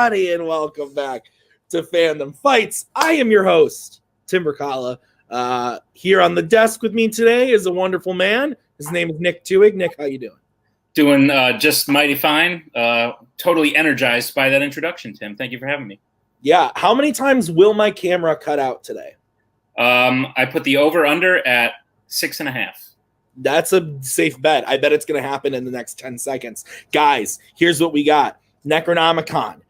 everybody, and welcome back to Fandom Fights. I am your host, Tim Bercala. Here on the desk with me today is a wonderful man. His name is Nick Tuig. Nick, how you doing? Doing just mighty fine. Totally energized by that introduction, Tim. Thank you for having me. Yeah. How many times will my camera cut out today? I put the over-under at 6.5. That's a safe bet. I bet it's going to happen in the next 10 seconds. Guys, here's what we got. Necronomicon.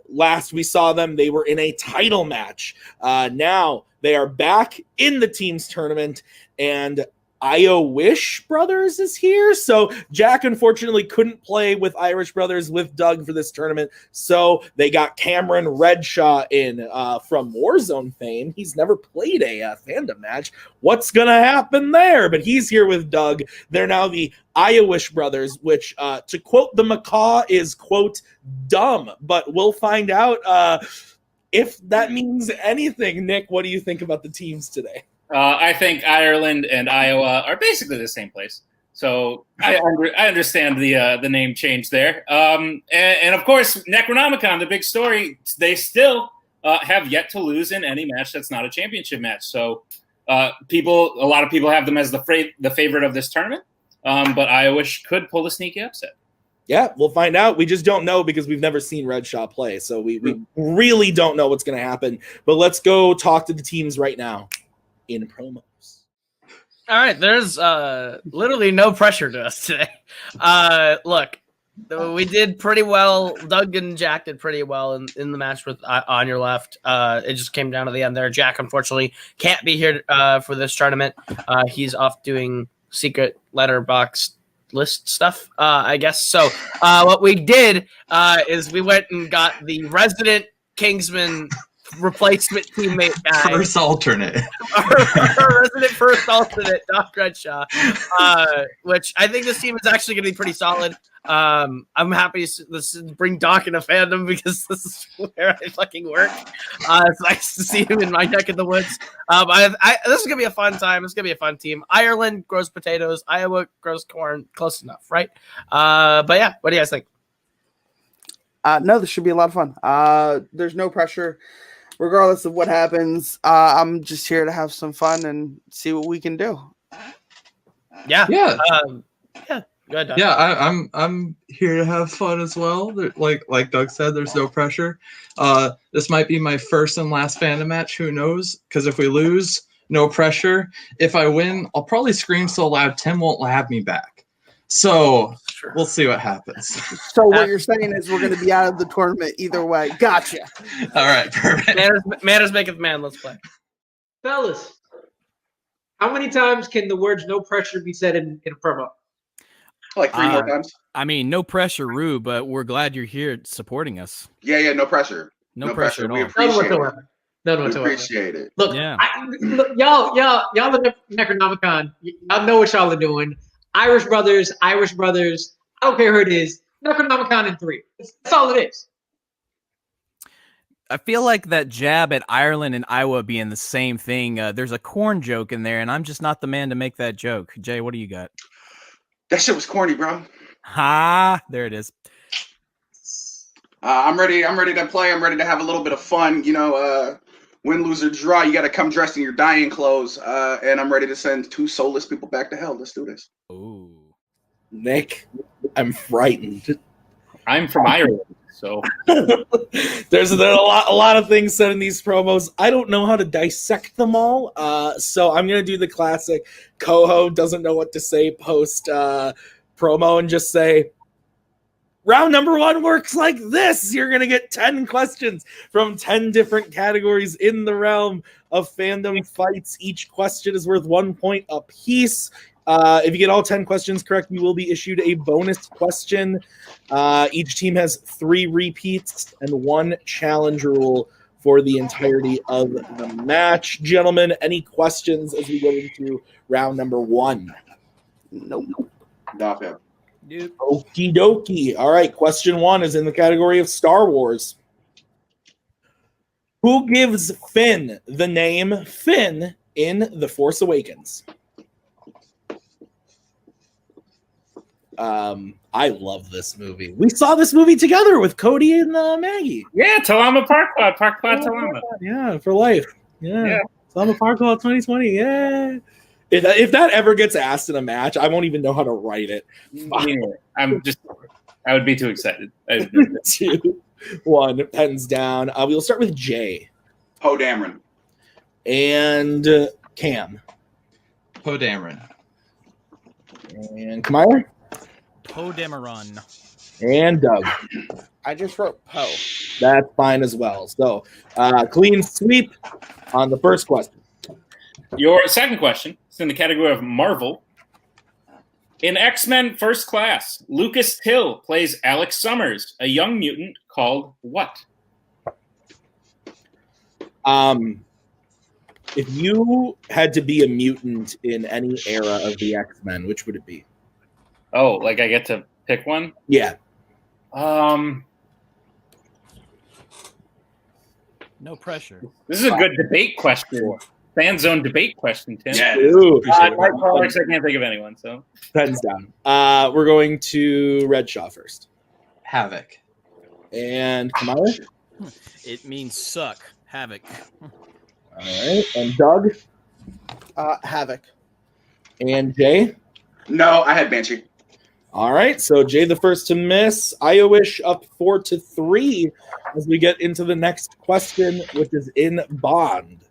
Last we saw them, they were in a title match. Now they are back in the teams tournament, and Iowish Brothers is here. So Jack unfortunately couldn't play with Irish Brothers with Doug for this tournament. So they got Cameron Redshaw in from Warzone fame. He's never played a Fandom match. What's going to happen there? But he's here with Doug. They're now the Iowish Brothers, which to quote the macaw is, quote, dumb. But we'll find out if that means anything. Nick, what do you think about the teams today? I think Ireland and Iowa are basically the same place. So I understand the name change there. And of course, Necronomicon, the big story, they still have yet to lose in any match that's not a championship match. So a lot of people have them as the favorite of this tournament. But Iowish could pull a sneaky upset. Yeah, we'll find out. We just don't know because we've never seen Redshaw play. So we really don't know what's going to happen. But let's go talk to the teams right now in promos. All right, there's literally no pressure to us today. Look, we did pretty well. Doug and Jack did pretty well in the match with On Your Left. It just came down to the end there. Jack, unfortunately, can't be here for this tournament. He's off doing secret letterbox list stuff, I guess. So what we did is we went and got the resident Kingsman replacement teammate guy. First alternate. our resident first alternate, Doc Redshaw, which I think this team is actually going to be pretty solid. I'm happy to bring Doc into Fandom because this is where I fucking work. It's nice to see him in my neck of the woods. This is going to be a fun time. It's going to be a fun team. Ireland grows potatoes. Iowa grows corn. Close enough, right? But yeah, what do you guys think? No, this should be a lot of fun. There's no pressure. Regardless of what happens, I'm just here to have some fun and see what we can do. Yeah. Yeah. Go ahead, Doug. Yeah, I'm here to have fun as well. Like Doug said, there's no pressure. This might be my first and last Fandom match. Who knows? Because if we lose, no pressure. If I win, I'll probably scream so loud Tim won't have me back. So we'll see what happens. So what you're saying is we're going to be out of the tournament either way. Gotcha. All right, perfect. Manners maketh man. Let's play. Fellas, how many times can the words no pressure be said in a promo? Like 3 more times. I mean, no pressure, Rue, but we're glad you're here supporting us. Yeah, no pressure. No pressure at all. We appreciate it. None We whatsoever. appreciate it. Look, Yeah. look, y'all the Necronomicon. Y'all know what y'all are doing. Irish Brothers. I don't care who it is. Necronomicon in 3. That's all it is. I feel like that jab at Ireland and Iowa being the same thing. There's a corn joke in there, and I'm just not the man to make that joke. Jay, what do you got? That shit was corny, bro. Ha! There it is. I'm ready to play. I'm ready to have a little bit of fun. You know, win, lose, or draw, you got to come dressed in your dying clothes. And I'm ready to send 2 soulless people back to hell. Let's do this. Ooh. Nick, I'm frightened. I'm from Ireland, so There's a lot of things said in these promos. I don't know how to dissect them all, so I'm going to do the classic Coho doesn't know what to say post promo and just say, round number 1 works like this. You're going to get 10 questions from 10 different categories in the realm of Fandom Fights. Each question is worth 1 point apiece. If you get all 10 questions correct, you will be issued a bonus question. Each team has 3 repeats and 1 challenge rule for the entirety of the match. Gentlemen, any questions as we go into round number 1? Nope. Stop him. Okie dokie. All right, question 1 is in the category of Star Wars. Who gives Finn the name Finn in The Force Awakens? I love this movie. We saw this movie together with Cody and Maggie. Yeah, Talama Park Quad Talama. Yeah, for life. Yeah. Talama Park Quad 2020. Yeah. If that ever gets asked in a match, I won't even know how to write it. I would be too excited. 2, 1, pens down. We'll start with Jay. Poe Dameron. And Cam. Poe Dameron. And Kamira. Poe Dameron. And Doug. I just wrote Poe. That's fine as well. So, clean sweep on the first question. Your second question is in the category of Marvel. In X-Men First Class, Lucas Till plays Alex Summers, a young mutant called what? If you had to be a mutant in any era of the X-Men, which would it be? Oh, like I get to pick one? Yeah. No pressure. This is a good debate question. Fanzone debate question, Tim. Yeah. Ooh, I can't think of anyone. So pens down. We're going to Red Shaw first. Havoc. And Kamala? It means suck. Havoc. All right. And Doug? Havoc. And Jay? No, I had Banshee. All right. So Jay the first to miss. Iowish up 4-3 as we get into the next question, which is in Bond.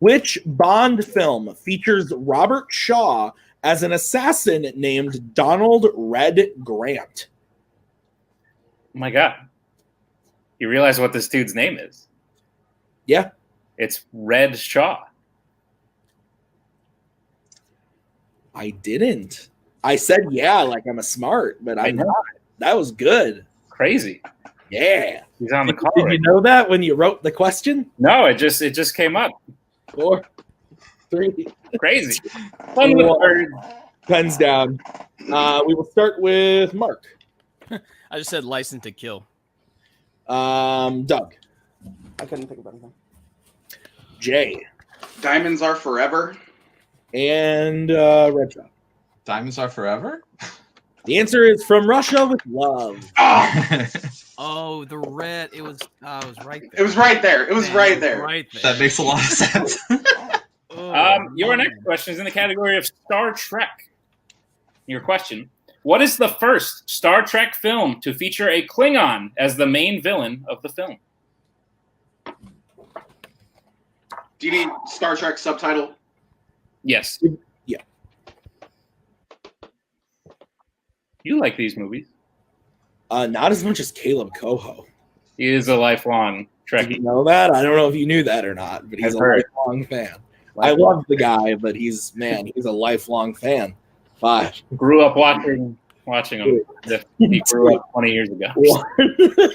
Which Bond film features Robert Shaw as an assassin named Donald Red Grant? oh my God. You realize what this dude's name is? Yeah. It's Red Shaw. I didn't. I said yeah, like I'm a smart, but I'm know. not. That was good. Crazy. Yeah. He's on the call. Did right you know that when you wrote the question? No, it just came up. 4, 3, Crazy. Fun with birds. pens down. We will start with Mark. I just said License to Kill. Doug. I couldn't think of anything. Jay. Diamonds Are Forever. And Red Shaw. Diamonds Are Forever? The answer is From Russia with Love. Oh, Oh, the red. It was right there. it was right there. It was Man, right there. Right there. That makes a lot of sense. Your next question is in the category of Star Trek. Your question: what is the first Star Trek film to feature a Klingon as the main villain of the film? Do you need Star Trek subtitle? Yes. Yeah. You like these movies. Not as much as Caleb Coho. He is a lifelong Did you Trekkie. know that? I don't know if you knew that or not, but he's I've a heard. lifelong fan. I love the guy, but he's a lifelong fan. 5. Grew up watching him. He grew up 20 years ago. 1.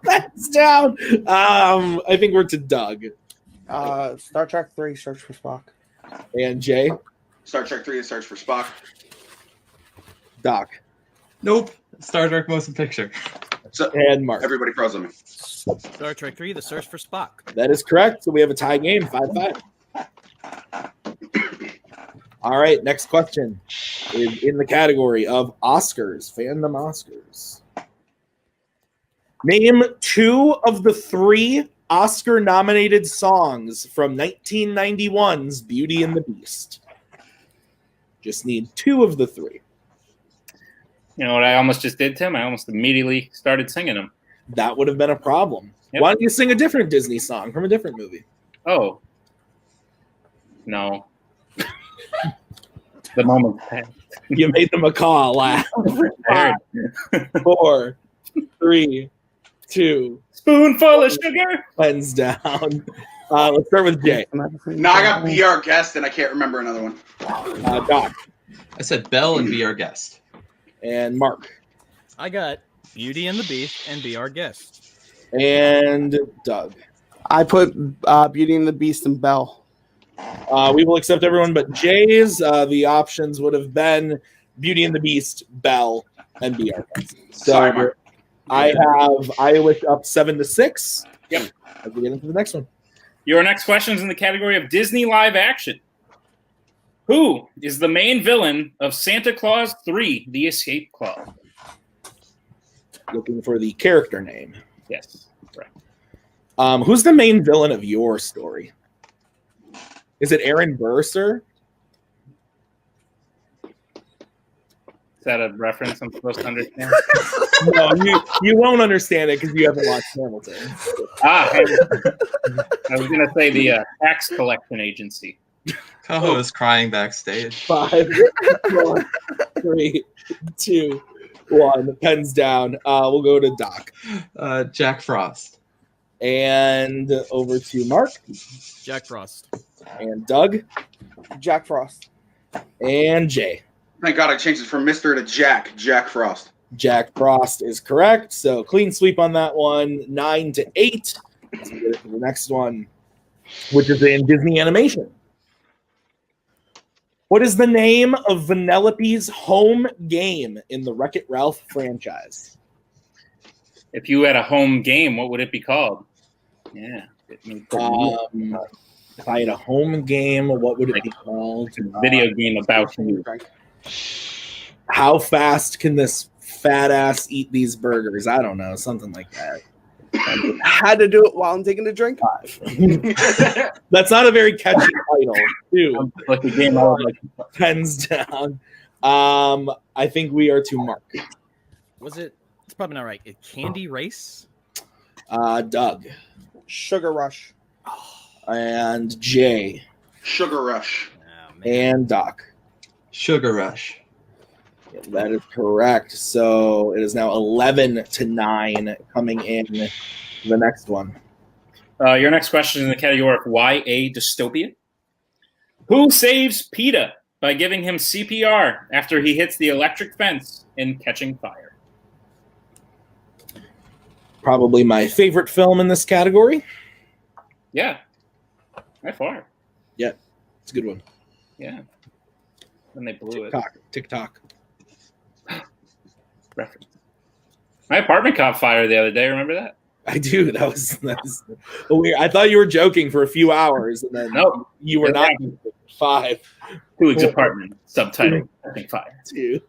That's down. I think we're to Doug Star Trek 3, Search for Spock. and Jay. Star Trek 3, The Search for Spock. Doc Nope. Star Trek Motion Picture. So and Mark. everybody froze on me. Star Trek 3: The Search for Spock. That is correct. So we have a tie game, 5-5. All right, next question is in the category of Oscars, fandom Oscars. Name 2 of the 3 Oscar-nominated songs from 1991's Beauty and the Beast. Just need 2 of the 3. You know what I almost just did, Tim? I almost immediately started singing them. That would have been a problem. Yep. Why don't you sing a different Disney song from a different movie? Oh. No. The moment passed. You made the macaw laugh. I 4, 3, 2, Spoonful of sugar. pens down. Let's start with Jay. No, I got Be Our Guest, and I can't remember another one. Doc I said Belle and Be Our Guest. and Mark I got Beauty and the Beast and Be Our Guest. and Doug. I put Beauty and the Beast and Belle. We will accept everyone but Jay's. The options would have been Beauty and the Beast, Belle, and Be Our Guest. So Sorry, Mark. I have Iowish up 7-6. Yep. As we get into the next one. Your next question is in the category of Disney live action. Who is the main villain of Santa Claus 3: The Escape Clause? Looking for the character name. Yes, correct. Who's the main villain of your story? Is it Aaron Burr, sir? Is that a reference I'm supposed to understand? No, you won't understand it because you haven't watched Hamilton. Hamilton. I was going to say the tax collection agency. Kaho is crying backstage. 5, 4, 3, 2, 1. Pens down. We'll go to Doc. Jack Frost. And over to Mark. Jack Frost. And Doug. Jack Frost. And Jay. Thank God I changed it from Mr. to Jack. Jack Frost. Jack Frost is correct. So clean sweep on that one. 9-8. Let's get it to the next one, which is in Disney animation. What is the name of Vanellope's home game in the Wreck-It Ralph franchise? If you had a home game, what would it be called? Yeah. If I had a home game, what would it be called? Video game about you. How fast can this fat ass eat these burgers? I don't know, something like that. Had to do it while I'm taking a drink. 5. That's not a very catchy title. 2. Like a game I would like. Pens down. I think we are to Mark. Was it? It's probably not right. Candy Race? Doug. Sugar Rush. And Jay. Sugar Rush. Oh, man. And Doc. Sugar Rush. Yeah, that is correct. So it is now 11-9 coming in the next one. Your next question is in the category of YA dystopia. Who saves PETA by giving him CPR after he hits the electric fence in Catching Fire? Probably my favorite film in this category. Yeah. By far. Yeah, it's a good one. Yeah. When they blew TikTok. Reference. My apartment caught fire the other day. Remember that? I do. That was weird. I thought you were joking for a few hours, and then Nope. you were not. 5. Two-weeks apartment. Subtitle. Catching Fire. 2,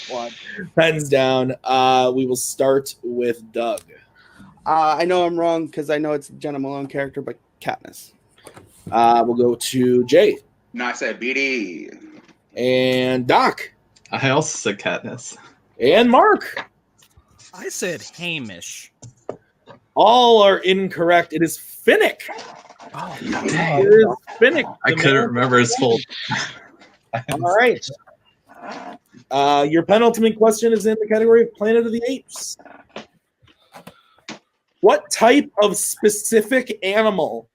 1. Pens down. We will start with Doug. I know I'm wrong because I know it's a Jenna Malone character, but Katniss. We'll go to Jay. No, I said BD. And Doc. I also said Katniss. And Mark. I said Hamish. All are incorrect. It is Finnick. Oh, Dang. It is Finnick. I couldn't remember his full. All right. Your penultimate question is in the category of Planet of the Apes. What type of specific animal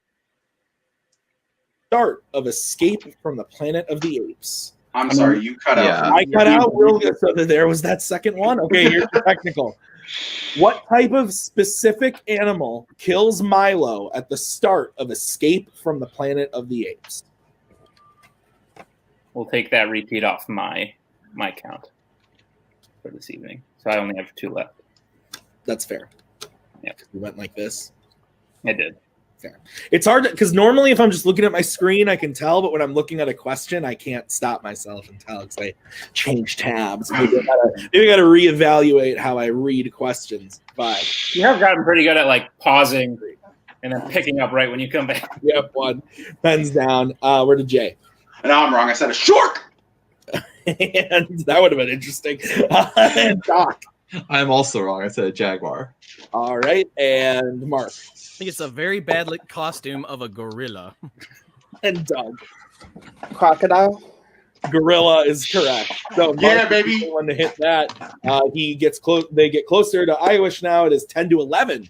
start of Escape from the Planet of the Apes? I'm sorry, you cut out. I cut out. So there was that second one. Okay, here's the technical. What type of specific animal kills Milo at the start of Escape from the Planet of the Apes? We'll take that repeat off my count for this evening. So I only have 2 left. That's fair. Yeah. We went like this. I did. Fair. It's hard because normally if I'm just looking at my screen, I can tell, but when I'm looking at a question, I can't stop myself and tell because I change tabs. Maybe I gotta reevaluate how I read questions. 5. You have gotten pretty good at like pausing and then picking up right when you come back. Yep, 1. Pens down. We're to Jay. And I'm wrong. I said a shark. And that would have been interesting. And Doc. I'm also wrong. I said a Jaguar. All right. And Mark. I think it's a very bad costume of a gorilla. And Doug. Crocodile. Gorilla is correct. So Mark Yeah, baby. is the one to hit that. He gets close. They get closer to Iowish now. It is 10-11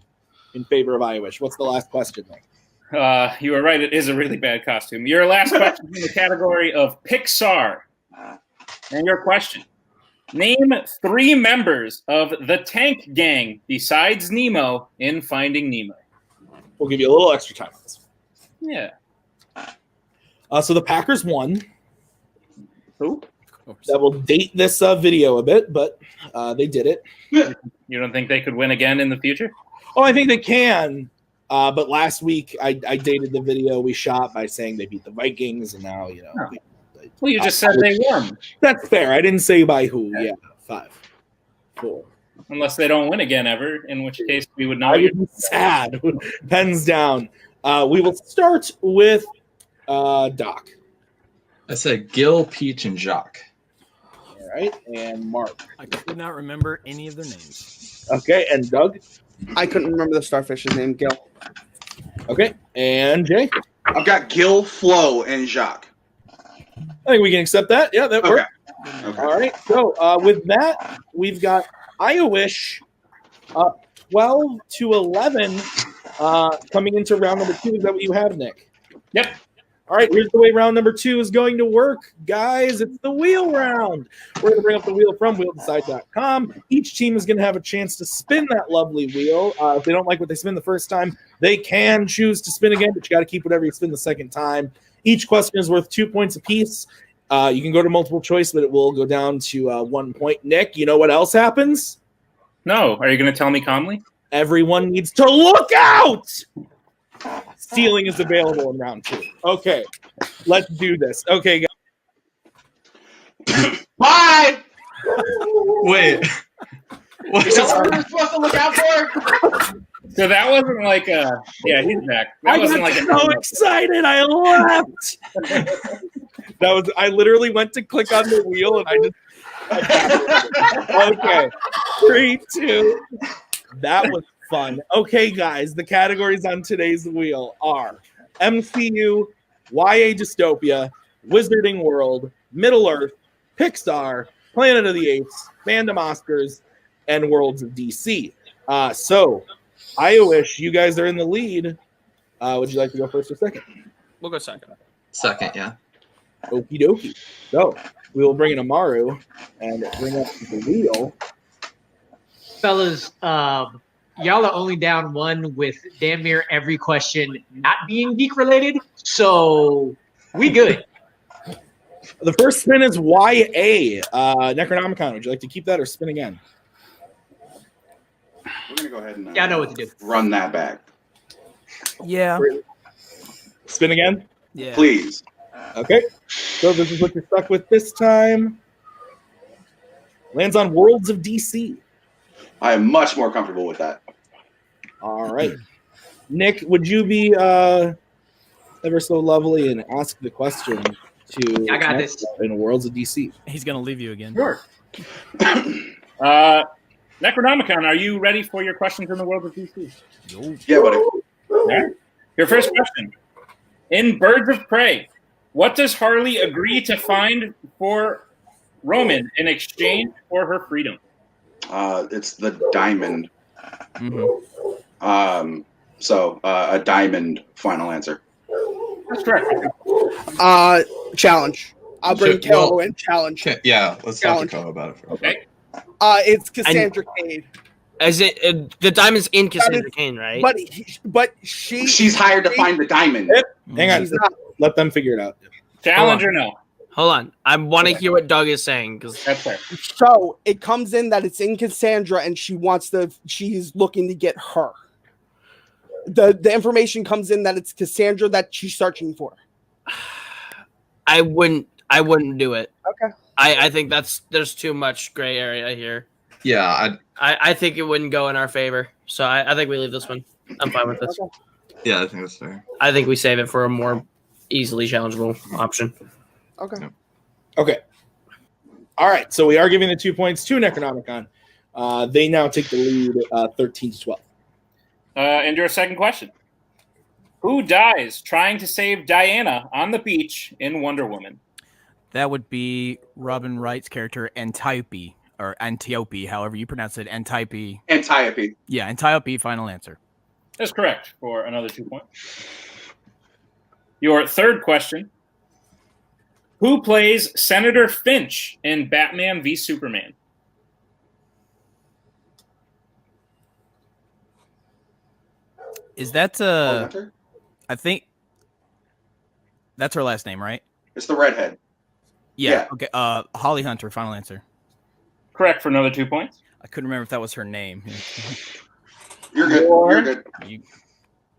in favor of Iowish. What's the last question? You were right. It is a really bad costume. Your last question is in the category of Pixar. And your question. Name 3 members of the Tank Gang besides Nemo in Finding Nemo. We'll give you a little extra time on this. Yeah. So the Packers won. Who? That will date this video a bit, but they did it. You don't think they could win again in the future? Oh, I think they can. But last week I dated the video we shot by saying they beat the Vikings, and now Well, you just said they won. That's fair. I didn't say by who. Yeah, 5, 4. Unless they don't win again ever, in which case we would know. I would be sad. Pens down. We will start with Doc. I said Gil, Peach, and Jacques. All right, and Mark. I could not remember any of their names. Okay, and Doug. I couldn't remember the starfish's name. Gil. Okay, and Jay. I've got Gil, Flo, and Jacques. I think we can accept that. Yeah, that works. Okay. All right. So with that, we've got Iowish 12-11 coming into round number 2. Is that what you have, Nick? Yep. All right, here's the way round number 2 is going to work, guys. It's the wheel round. We're going to bring up the wheel from wheeldecide.com. Each team is going to have a chance to spin that lovely wheel. If they don't like what they spin the first time, they can choose to spin again, but you got to keep whatever you spin the second time. Each question is worth 2 points apiece. You can go to multiple choice, but it will go down to 1 point. Nick, you know what else happens? No. Are you going to tell me calmly? Everyone needs to look out! Stealing is available in round 2. Okay, let's do this. Okay, guys. Bye! Wait. Is that what we're supposed to look out for? So that wasn't like a... Yeah, he's back. That I wasn't got like so excited, I left. I literally went to click on the wheel, and okay, 3, 2. That was fun. Okay, guys, the categories on today's wheel are MCU, YA Dystopia, Wizarding World, Middle Earth, Pixar, Planet of the Apes, Fandom Oscars, and Worlds of DC. So, Iowish, you guys are in the lead. Would you like to go first or second? We'll go second. Second, yeah. Okie dokie. So, we will bring in Amaru and bring up the wheel. Fellas, y'all are only down 1 with damn near every question not being geek related, so we good. The first spin is YA. Necronomicon, would you like to keep that or spin again? We're going to go ahead and Yeah, I know what to do. run that back. Yeah. Spin again? Yeah. Please. Okay. So this is what you're stuck with this time. Lands on Worlds of DC. I am much more comfortable with that. All right. Nick, would you be ever so lovely and ask the question to I got this. in Worlds of DC? He's going to leave you again. Sure. Necronomicon, are you ready for your questions in the world of DC? Yeah, buddy. All right. Your first question. In Birds of Prey, what does Harley agree to find for Roman in exchange for her freedom? It's the diamond. Mm-hmm. So a diamond final answer. That's correct. Challenge. I'll bring Ko in. Challenge. Okay, yeah, let's talk to Challenge. Ko about it. Okay. It's Cassandra Cain. Is it the diamond's in Cassandra Cain, right? But she's hired to find the diamond. Hang on. She's not. Let them figure it out. Challenge or no? Hold on. I want to hear what Doug is saying because That's fair. So it comes in that it's in Cassandra, and she's looking to get her. The information comes in that it's Cassandra that she's searching for. I wouldn't do it. Okay. I think there's too much gray area here. Yeah, I think it wouldn't go in our favor. So I think we leave this one. I'm fine with this. I think that's fair. I think we save it for a more easily challengeable option. Okay. Okay. All right. So we are giving the 2 points to Necronomicon. They now take the lead 13-12. And your second question. Who dies trying to save Diana on the beach in Wonder Woman? That would be Robin Wright's character Antiope, or Antiope, however you pronounce it. Antiope. Antiope. Yeah, Antiope, final answer. That's correct for another 2 points. Your third question. Who plays Senator Finch in Batman v Superman? Is that Hunter? I think that's her last name, right? It's the redhead. Yeah. Okay. Holly Hunter, final answer. Correct for another 2 points. I couldn't remember if that was her name. You're good. You're good.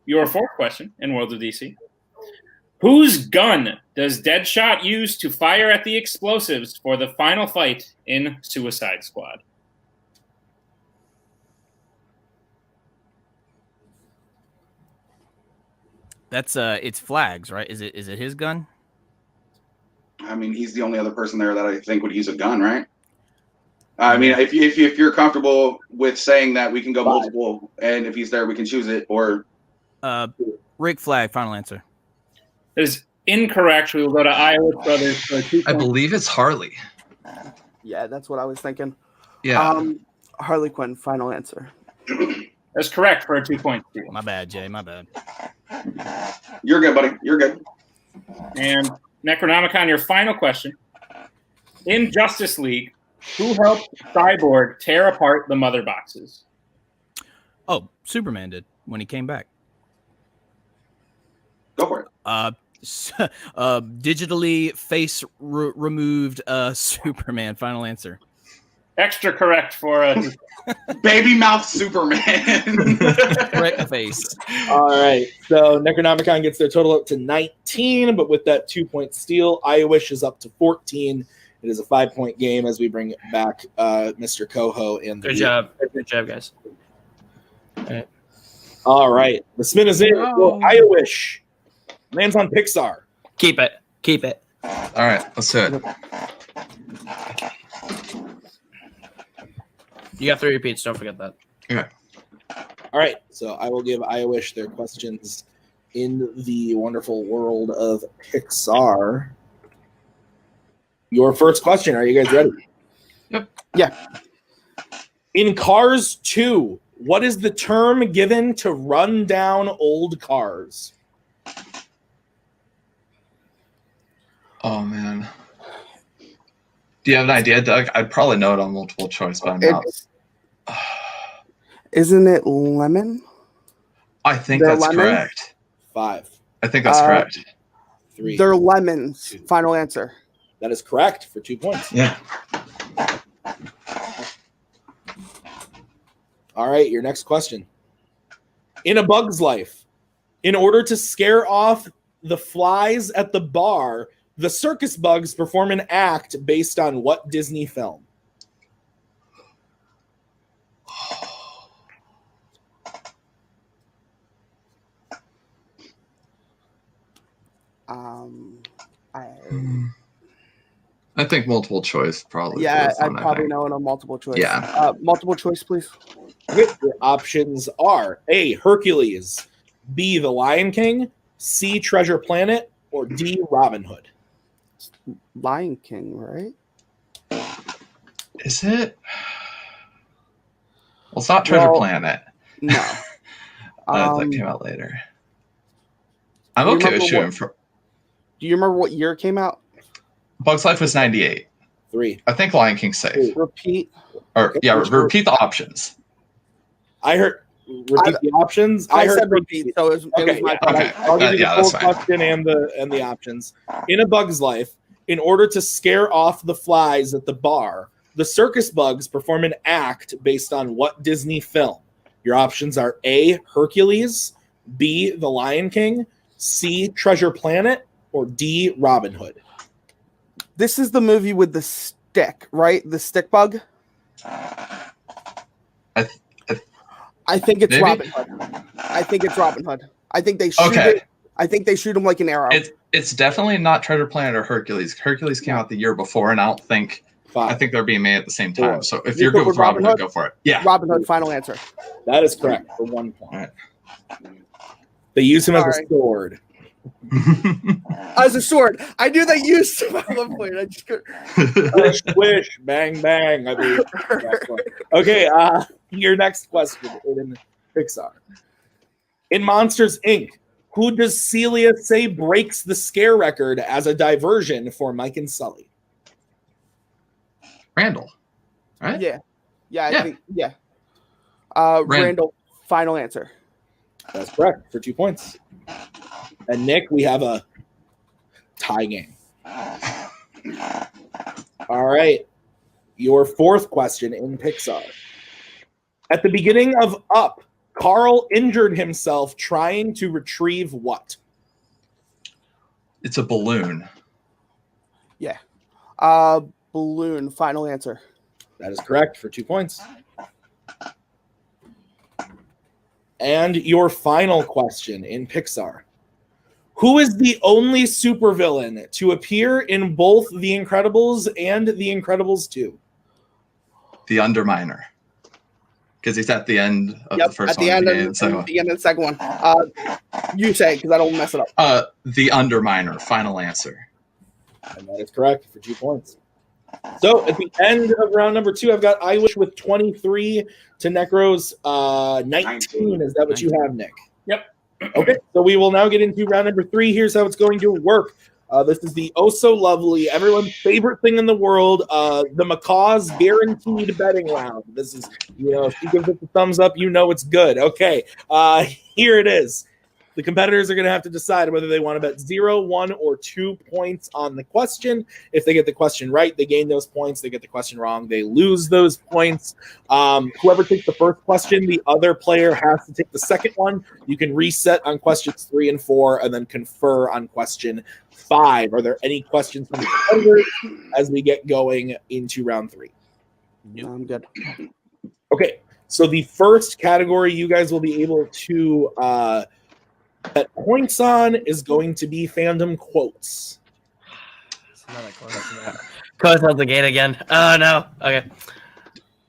Your fourth question in World of DC. Whose gun does Deadshot use to fire at the explosives for the final fight in Suicide Squad? That's it's Flags, right? Is it his gun? I mean, he's the only other person there that I think would use a gun, right? I mean, if you're comfortable with saying that, we can go multiple, and if he's there, we can choose it. Or Rick Flag. Final answer. That is incorrect. We will go to Iowish Brothers for 2 points. I believe it's Harley. Yeah, that's what I was thinking. Yeah. Harley Quinn. Final answer. That's correct for a 2 point steal. My bad, Jay. My bad. You're good, buddy. You're good. And Necronomicon, your final question. In Justice League, who helped Cyborg tear apart the mother boxes? Oh, Superman did when he came back. Go for it. Digitally face removed Superman. Final answer. Extra correct for a Baby mouth Superman. Correct face. All right. So Necronomicon gets their total up to 19, but with that 2-point steal, Iowish is up to 14. It is a 5-point game as we bring back Mr. Coho and the Good job. Good job, guys. All right. The spin is in. Well, Iowish lands on Pixar. Keep it. Keep it. All right, let's do it. You got 3 repeats. Don't forget that. Okay. All right. So I will give Iowish their questions in the wonderful world of Pixar. Your first question. Are you guys ready? Yep. Yeah. In Cars 2, what is the term given to run down old cars? Oh, man. Do you have an idea, Doug? I'd probably know it on multiple choice, but I'm not. Isn't it lemon? I think They're that's lemon? correct. 5, I think that's correct. 3. They're lemons. Final answer. That is correct for 2 points. Yeah. All right, your next question. In A Bug's Life, in order to scare off the flies at the bar, the circus bugs perform an act based on what Disney film? I think multiple choice probably. Yeah, is the I'd one I probably think. know it on multiple choice. Yeah. Multiple choice, please. Your options are A, Hercules, B, The Lion King, C, Treasure Planet, or D, Robin Hood. Lion King, right? Is it? Well, it's not Treasure Planet. No. That came out later. I'm okay with shooting for. Do you remember what year it came out? Bug's Life was 98. 3. I think Lion King's safe. Repeat. Or yeah, repeat the options. I heard repeat the options. I heard said repeat, so it was my fault. Okay. I'll give you Yeah, the that's full fine. question and the options. In A Bug's Life, in order to scare off the flies at the bar, the circus bugs perform an act based on what Disney film? Your options are A, Hercules, B, The Lion King, C, Treasure Planet, or D, Robin Hood. This is the movie with the stick, right? The stick bug. I think it's Maybe? Robin Hood. I think it's Robin Hood. I think they shoot Okay. it. I think they shoot him like an arrow. It's definitely not Treasure Planet or Hercules. Hercules came out the year before, and I don't think. 5. I think they're being made at the same time. 4. So if You you're go good with with Robin Robin Hood, Hood? go for it. Yeah. Robin Hood. Final answer. That is correct for 1 point. All right. They use him as Sorry. a sword. As a sword. I knew they used him at one point. I just couldn't. Squish, bang, bang. I believe. Okay, your next question in Pixar. In Monsters, Inc., who does Celia say breaks the scare record as a diversion for Mike and Sully? Randall. Right? Yeah. I Yeah. think. Yeah. Randall. Final answer. That's correct for 2 points. And Nick, we have a tie game. All right. Your fourth question in Pixar. At the beginning of Up, Carl injured himself trying to retrieve what? It's a balloon. Yeah. Balloon. Final answer. That is correct for 2 points. And your final question in Pixar. Who is the only supervillain to appear in both The Incredibles and The Incredibles 2? The Underminer. Because he's at the end of Yep, the first at the one. end the of end of the second one. the end of the second one. You say because I don't mess it up. The Underminer. Final answer. And that is correct for 2 points. So at the end of round number 2, I've got Iowish with 23 to Necro's 19. Is that what you have, Nick? Yep. Okay, so we will now get into round number 3. Here's how it's going to work. This is the oh so lovely, everyone's favorite thing in the world, the Macaw's guaranteed betting round. This is, if you give it the thumbs up, it's good. Okay, here it is. The competitors are going to have to decide whether they want to bet 0, 1, or 2 points on the question. If they get the question right, they gain those points. They get the question wrong, they lose those points. Whoever takes the first question, the other player has to take the second one. You can reset on questions 3 and 4 and then confer on question 5. Are there any questions from the competitors as we get going into round 3? No, I'm good. Okay, so the first category you guys will be able to bet points on is going to be fandom quotes. Close out the gate again. Oh no. Okay.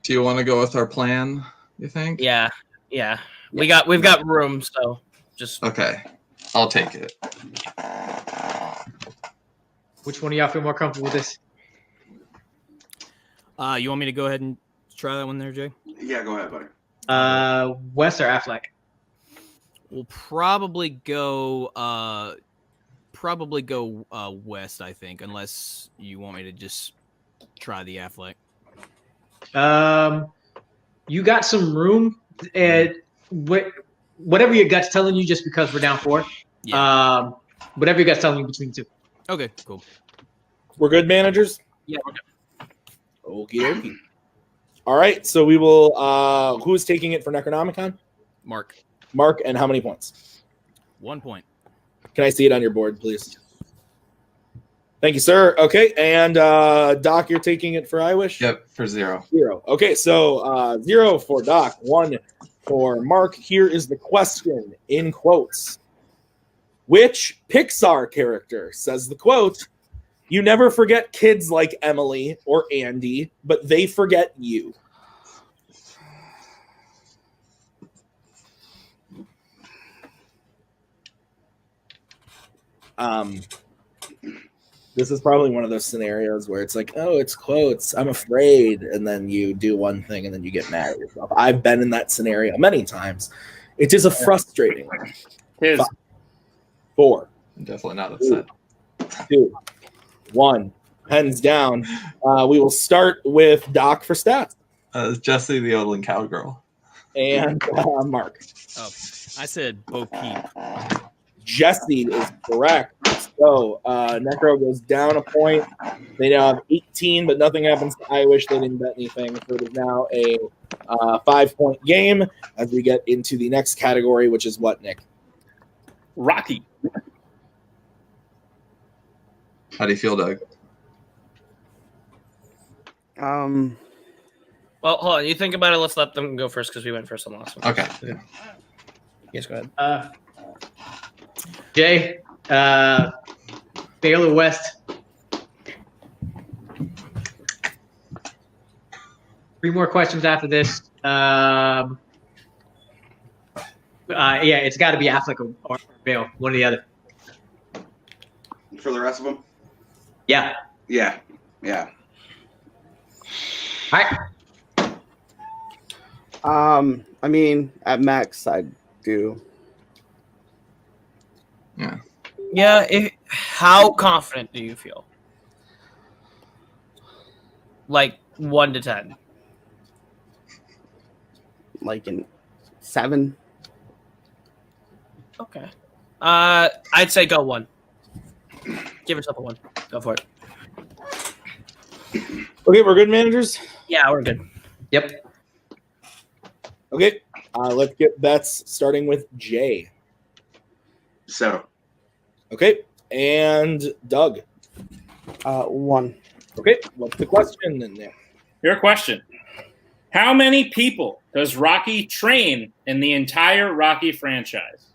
Do you want to go with our plan, you think? Yeah. We've got room, so just Okay. I'll take it. Which one of y'all feel more comfortable with this? You want me to go ahead and try that one there, Jay? Yeah, go ahead, buddy. Wes or Affleck? We'll probably go west, I think, unless you want me to just try the Affleck. You got some room. Whatever your gut's telling you, just because we're down 4. Yeah. Whatever your gut's telling you between 2. Okay, cool. We're good, managers? yeah. We're good. Okie dokie. All right, so we will who's taking it for Necronomicon? Mark, and how many points? 1 point. Can I see it on your board, please? Thank you, sir. Okay, and Doc, you're taking it for Iowish? Yep, for 0. 0. Okay, so 0 for Doc, 1 for Mark. Here is the question in quotes. Which Pixar character says the quote, "You never forget kids like Emily or Andy, but they forget you"? This is probably one of those scenarios where it's like, oh, it's quotes, I'm afraid, and then you do one thing and then you get mad at yourself. I've been in that scenario many times. It is a frustrating one. 5, 4, I'm definitely not upset. 2, 1. Pens down. We will start with Doc for stats. Jessie the Yodeling Cowgirl. And Mark. Oh, I said Bo Peep. Jesse is correct. So Necro goes down a point. They now have 18, but nothing happens to Iowish. They didn't bet anything. So it is now a 5-point game as we get into the next category, which is what, Nick? Rocky. How do you feel, Doug? Well, hold on. You think about it. Let's let them go first because we went first on the last one. Okay. Yes, go ahead. Jay, Baylor West. 3 more questions after this. Yeah, it's got to be Affleck or Bale, one or the other. For the rest of them? Yeah. Yeah. All right. I mean, at max, I do. Yeah. Yeah. How confident do you feel? Like 1 to 10. Like in 7. Okay. I'd say go 1. Give yourself a 1. Go for it. Okay, we're good, managers? Yeah, we're good. Yep. Okay, let's get bets starting with Jay. 0. Okay, And Doug. 1. Okay, what's the question in there? Your question. How many people does Rocky train in the entire Rocky franchise?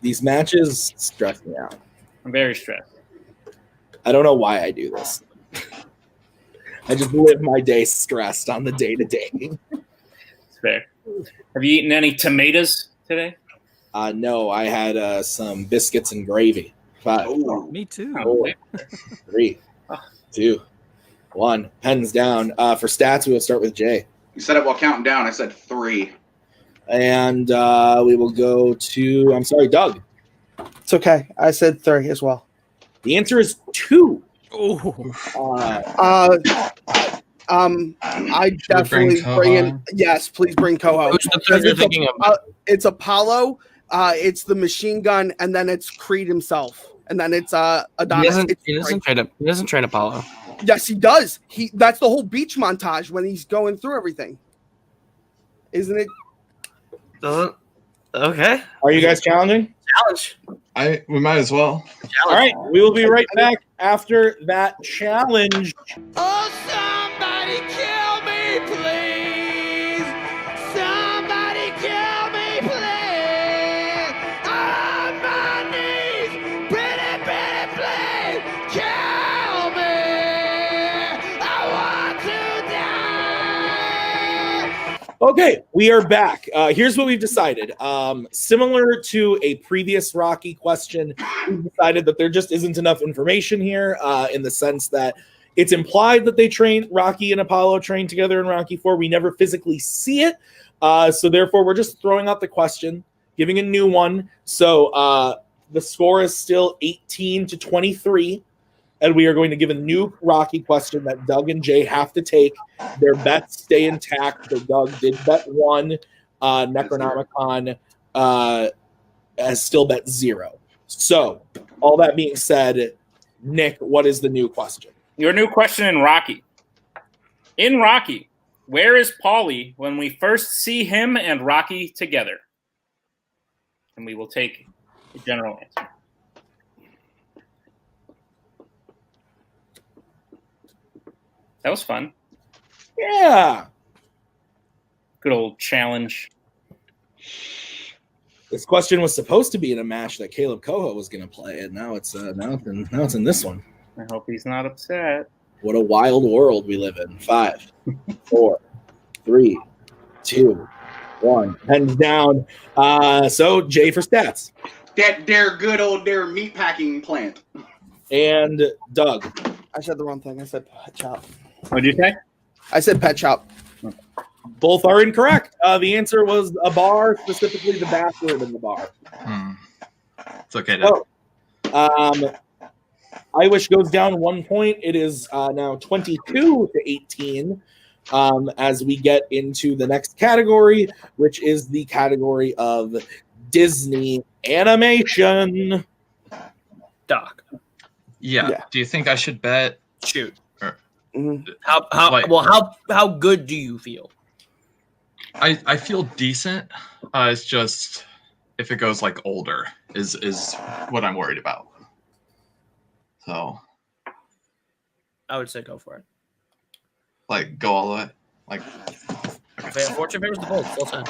These matches stress me out. I'm very stressed. I don't know why I do this. I just live my day stressed on the day-to-day. It's fair. Have you eaten any tomatoes today? No, I had some biscuits and gravy. 5, Me too. 4, 3, 2, 1. Pens down. For stats, we will start with Jay. You said it while counting down. I said 3. And we will go to, I'm sorry, Doug. It's okay. I said 3 as well. The answer is 2. I definitely bring in. Yes, please bring Coho. Who's the third you're thinking of? It's Apollo. It's the machine gun, and then it's Creed himself, and then it's Adonis. He doesn't train Apollo. Yes, he does. That's the whole beach montage when he's going through everything, isn't it? Okay. Are you guys challenging? Challenge. We might as well. All right, we will be right back after that challenge. Oh, somebody kill me, please! Somebody kill me, please! On my knees! Pretty, pretty, please! Kill me! I want to die! Okay, we are back. Here's what we've decided. Similar to a previous Rocky question, we've decided that there just isn't enough information here in the sense that it's implied that Rocky and Apollo train together in Rocky 4. We never physically see it. So therefore, we're just throwing out the question, giving a new one. So the score is still 18-23. And we are going to give a new Rocky question that Doug and Jay have to take. Their bets stay intact. So Doug did bet 1. Necronomicon has still bet 0. So, all that being said, Nick, what is the new question? Your new question in Rocky. In Rocky, where is Paulie when we first see him and Rocky together? And we will take the general answer. That was fun. Yeah. Good old challenge. This question was supposed to be in a match that Caleb Coho was going to play, and now it's in this one. I hope he's not upset. What a wild world we live in. 5, 4, 3, 2, 1. Pens down. So Jay for stats. Their good old meat packing plant. And Doug. I said the wrong thing. I said pet shop. What did you say? I said pet shop. Both are incorrect. The answer was a bar, specifically the bathroom in the bar. It's okay. Doug. Iowish goes down 1 point. It is now 22-18 as we get into the next category, which is the category of Disney animation. Doc. Yeah. Do you think I should bet? Shoot. Mm-hmm. How good do you feel? I feel decent. It's just if it goes like older is what I'm worried about. So I would say go for it. Like go all the way. Like Fortune favors the bold full time.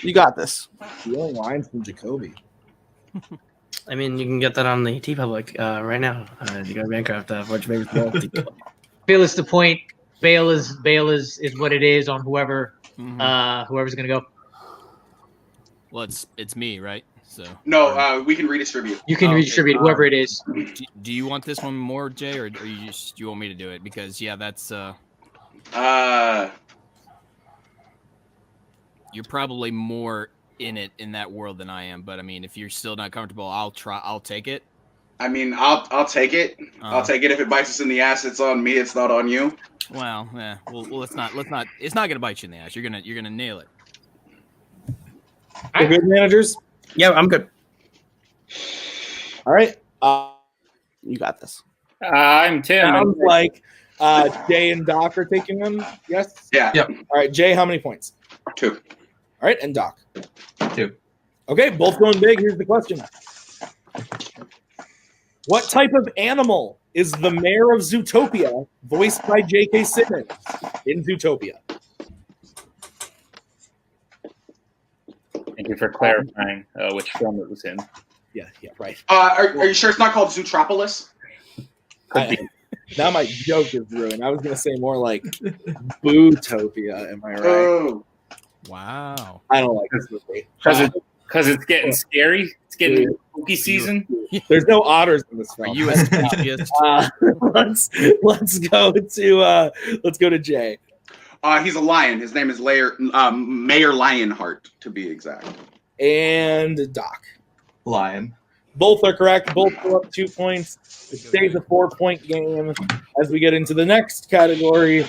You got this. Stealing lines from Jacoby. I mean, you can get that on the T Public right now. You go to Bancroft. Fortune favors the bold. Bail is the point. Bail is what it is on whoever whoever's gonna go. Well, it's me, right? So no, we can redistribute. You can redistribute whoever it is. Do you want this one more, Jay, or do you want me to do it? Because that's you're probably more in that world than I am. But I mean, if you're still not comfortable, I'll take it. I mean, I'll take it. I'll take it if it bites us in the ass. It's on me. It's not on you. Well, yeah. Well, let's not. It's not gonna bite you in the ass. You're gonna nail it. We're good, managers. Yeah, I'm good. All right. You got this. I'm Tim. Sounds like Jay and Doc are taking them. Yes. Yeah. Yep. All right, Jay, how many points? 2. All right, and Doc. 2. Okay, both going big. Here's the question. What type of animal is the mayor of Zootopia, voiced by J.K. Simmons in Zootopia? Thank you for clarifying which film it was in. Yeah, right. Are you sure it's not called Zootropolis? Now my joke is ruined. I was going to say more like Bootopia. Am I right? Oh. Wow. I don't like this movie. Because it's getting scary. It's getting spooky season. There's no otters in this film. Are you a specialist? Let's go to Jay. He's a lion. His name is Mayor Lionheart, to be exact. And Doc. Lion. Both are correct. Both go up 2 points. It stays a 4-point game as we get into the next category,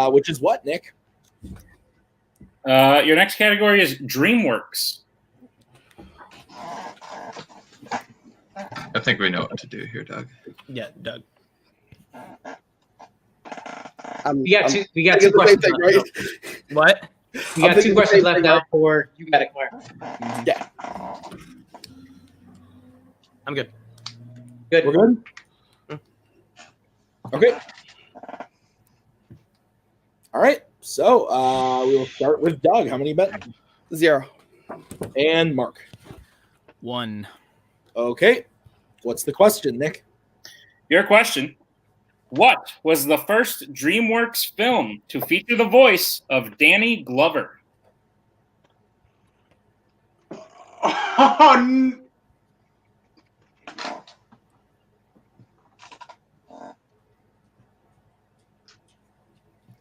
which is what, Nick? Your next category is DreamWorks. I think we know what to do here, Doug. Yeah, Doug. We got two questions left. Right? What? We got 2 questions left now for you got it, Clark. Yeah. I'm good. Good. We're good? Okay. All right. So we will start with Doug. How many bet? 0. And Mark. 1. Okay. What's the question, Nick? Your question. What was the first DreamWorks film to feature the voice of Danny Glover? Oh,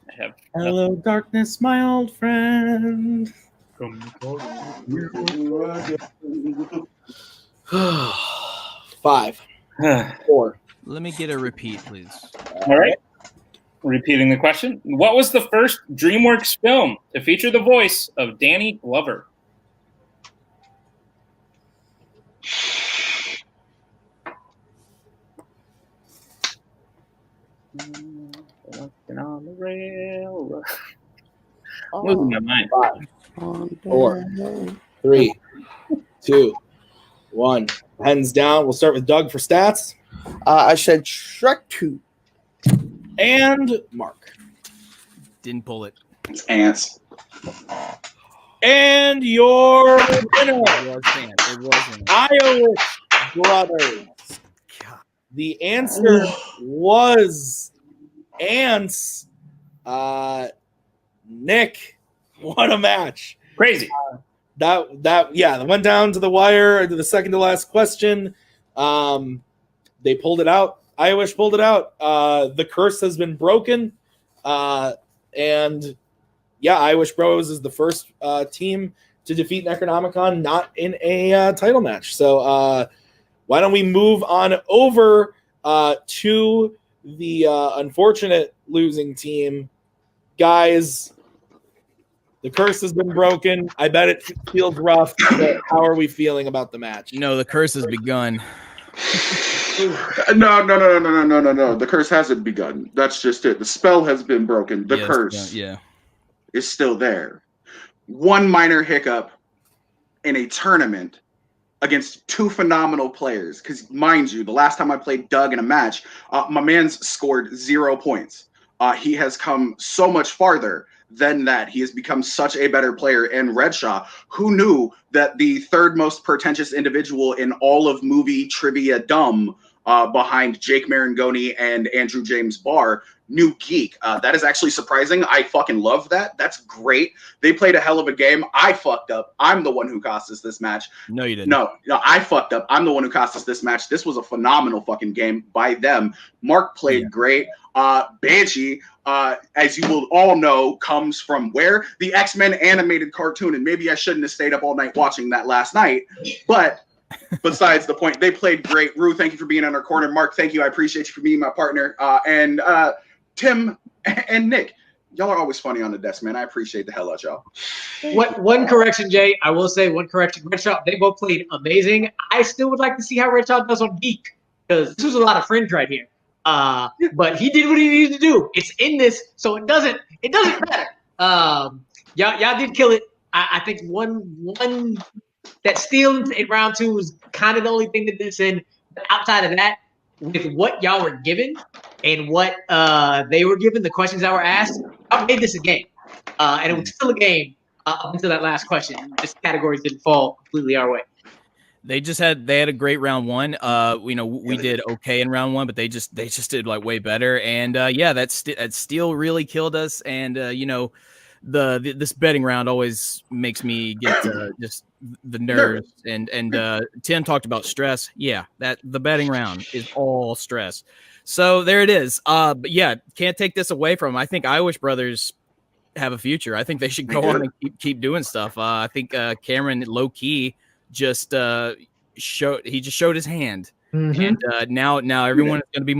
I have Hello, darkness, my old friend. 5, 4. Let me get a repeat, please. All right. Repeating the question. What was the first DreamWorks film to feature the voice of Danny Glover? On the rail. Losing my mind. 5, 4, 3, 2, 1. Hands down. We'll start with Doug for stats. I said Shrek 2. And Mark. Didn't pull it. It's ants. And your winner, It wasn't. Iowish Brothers. The answer was ants. Nick, what a match. Crazy. That went down to the wire to the second to last question. They pulled it out. Iowish pulled it out. The curse has been broken. And yeah, Iowish Bros is the first team to defeat Necronomicon not in a title match. So why don't we move on over to the unfortunate losing team. Guys, the curse has been broken. I bet it feels rough, but how are we feeling about the match? No, the curse has begun. No. The curse hasn't begun. That's just it. The spell has been broken. The curse is still there. One minor hiccup in a tournament against 2 phenomenal players. Because, mind you, the last time I played Doug in a match, my man's scored 0 points. He has come so much farther than that. He has become such a better player. And Redshaw, who knew that the third most pretentious individual in all of movie trivia dumb behind Jake Marangoni and Andrew James Barr, knew geek. That is actually surprising. I fucking love that. That's great. They played a hell of a game. I fucked up. I'm the one who cost us this match. No, you didn't. No, I fucked up. I'm the one who cost us this match. This was a phenomenal fucking game by them. Mark played great. Banshee, as you will all know, comes from where? The X-Men animated cartoon. And maybe I shouldn't have stayed up all night watching that last night. But besides the point, they played great. Rue, thank you for being in our corner. Mark, thank you. I appreciate you for being my partner. And Tim and Nick, y'all are always funny on the desk, man. I appreciate the hell out y'all. One correction, Jay. I will say one correction. Redshaw, they both played amazing. I still would like to see how Redshaw does on Geek, because this was a lot of fringe right here. But he did what he needed to do. It's in this, so it doesn't matter. Y'all did kill it. I think one that steal in round 2 was kind of the only thing that this in. But outside of that, with what y'all were given and what they were given, the questions that were asked, I made this a game, and it was still a game up until that last question. This categories didn't fall completely our way. They had a great round 1. We did okay in round 1, but they just did like way better. And that steal really killed us. And this betting round always makes me get just the nerves. And Tim talked about stress. Yeah, that the betting round is all stress. So there it is. But yeah, can't take this away from them. I think Iowish brothers have a future. I think they should go on and keep doing stuff. I think Cameron low key just showed his hand, and now everyone is going to be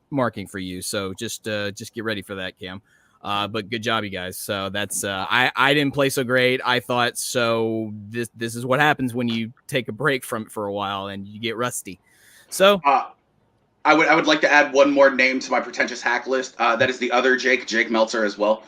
marking for you. So just get ready for that, Cam. But good job, you guys. So that's I didn't play so great. I thought so. This is what happens when you take a break from it for a while and you get rusty. So I would like to add one more name to my pretentious hack list. That is the other Jake Meltzer as well.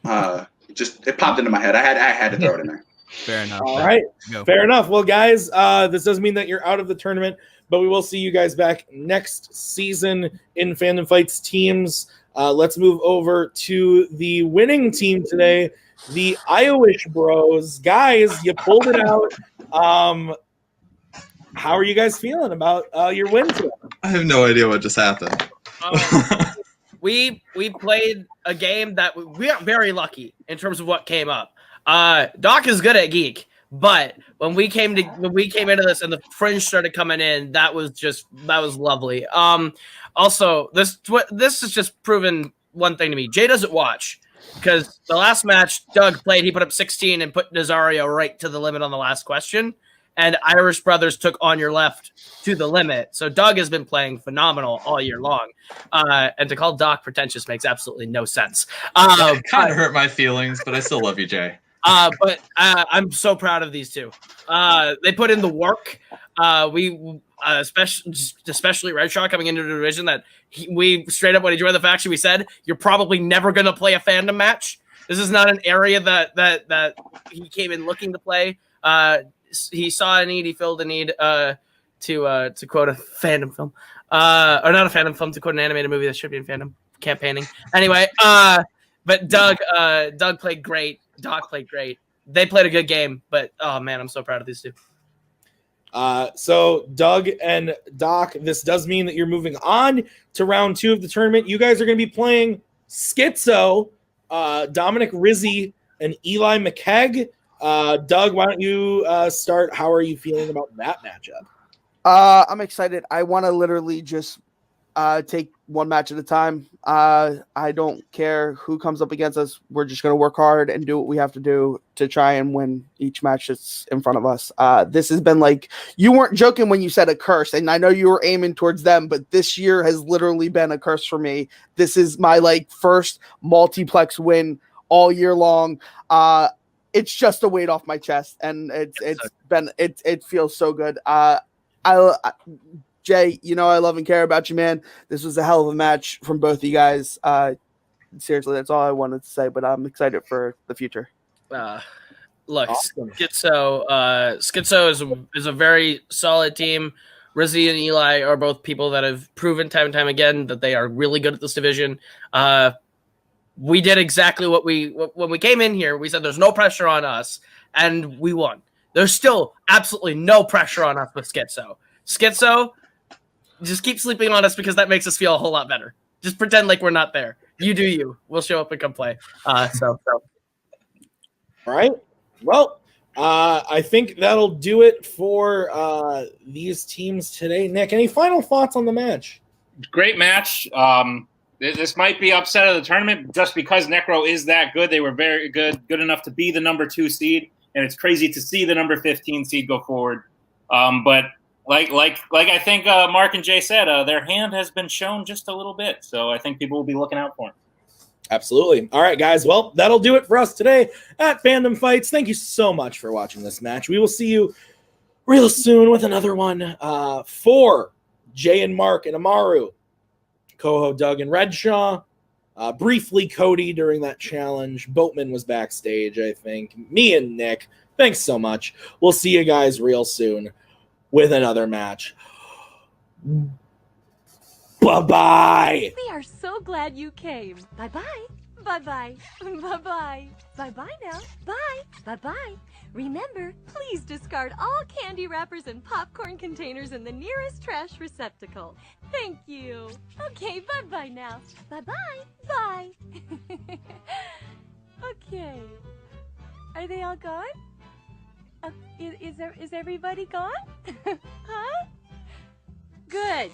It popped into my head. I had to throw it in there. Fair enough. All right. Fair enough. Well, guys, this does mean that you're out of the tournament, but we will see you guys back next season in Fandom Fights teams. Let's move over to the winning team today, the Iowish Bros. Guys, you pulled it out. How are you guys feeling about your win today? I have no idea what just happened. We played a game that we got very lucky in terms of what came up. Doc is good at Geek, but when we came into this and the fringe started coming in, that was lovely. Also, this has just proven one thing to me. Jay doesn't watch, because the last match Doug played, he put up 16 and put Nazario right to the limit on the last question, and Irish Brothers took On Your Left to the limit. So Doug has been playing phenomenal all year long. And to call Doc pretentious makes absolutely no sense. It kind of hurt my feelings, but I still love you, Jay. But I'm so proud of these two. They put in the work. Especially Red Shaw coming into the division, that we straight up, when he joined the faction, we said, you're probably never going to play a fandom match. This is not an area that he came in looking to play. He saw a need, he filled a need, to quote a fandom film, or not a fandom film, to quote an animated movie that should be in fandom campaigning. Anyway, but Doug played great. Doc played great. They played a good game, but oh man, I'm so proud of these two. So Doug and Doc, this does mean that you're moving on to round 2 of the tournament. You guys are going to be playing Schizo, Dominic Rizzi, and Eli McKegg. Doug, why don't you start? How are you feeling about that matchup? I'm excited. I want to literally just take one match at a time. I don't care who comes up against us. We're just going to work hard and do what we have to do to try and win each match that's in front of us. This has been like, you weren't joking when you said a curse, and I know you were aiming towards them, but this year has literally been a curse for me. This is my first multiplex win all year long. It's just a weight off my chest, and it feels so good. Jay, I love and care about you, man. This was a hell of a match from both of you guys. Seriously, that's all I wanted to say, but I'm excited for the future. Look, awesome. Schizo is a very solid team. Rizzy and Eli are both people that have proven time and time again that they are really good at this division. We did exactly what when we came in here, we said there's no pressure on us, and we won. There's still absolutely no pressure on us with Schizo. Schizo, just keep sleeping on us, because that makes us feel a whole lot better. Just pretend like we're not there. You do you. We'll show up and come play. So. All right. Well, I think that'll do it for these teams today. Nick, any final thoughts on the match? Great match. This might be upset of the tournament just because Necro is that good. They were very good enough to be the number 2 seed, and it's crazy to see the number 15 seed go forward. But like I think Mark and Jay said, their hand has been shown just a little bit. So I think people will be looking out for them. Absolutely. All right, guys. Well, that'll do it for us today at Fandom Fights. Thank you so much for watching this match. We will see you real soon with another one. For Jay and Mark and Amaru, Coho, Doug, and Redshaw. Briefly, Cody during that challenge. Boatman was backstage, I think. Me and Nick. Thanks so much. We'll see you guys real soon with another match. Bye-bye. We are so glad you came. Bye-bye. Bye-bye. Bye-bye. Bye-bye now. Bye. Bye-bye. Remember, please discard all candy wrappers and popcorn containers in the nearest trash receptacle. Thank you. Okay, bye-bye now. Bye-bye. Bye. Okay. Are they all gone? Is everybody gone? Huh? Good.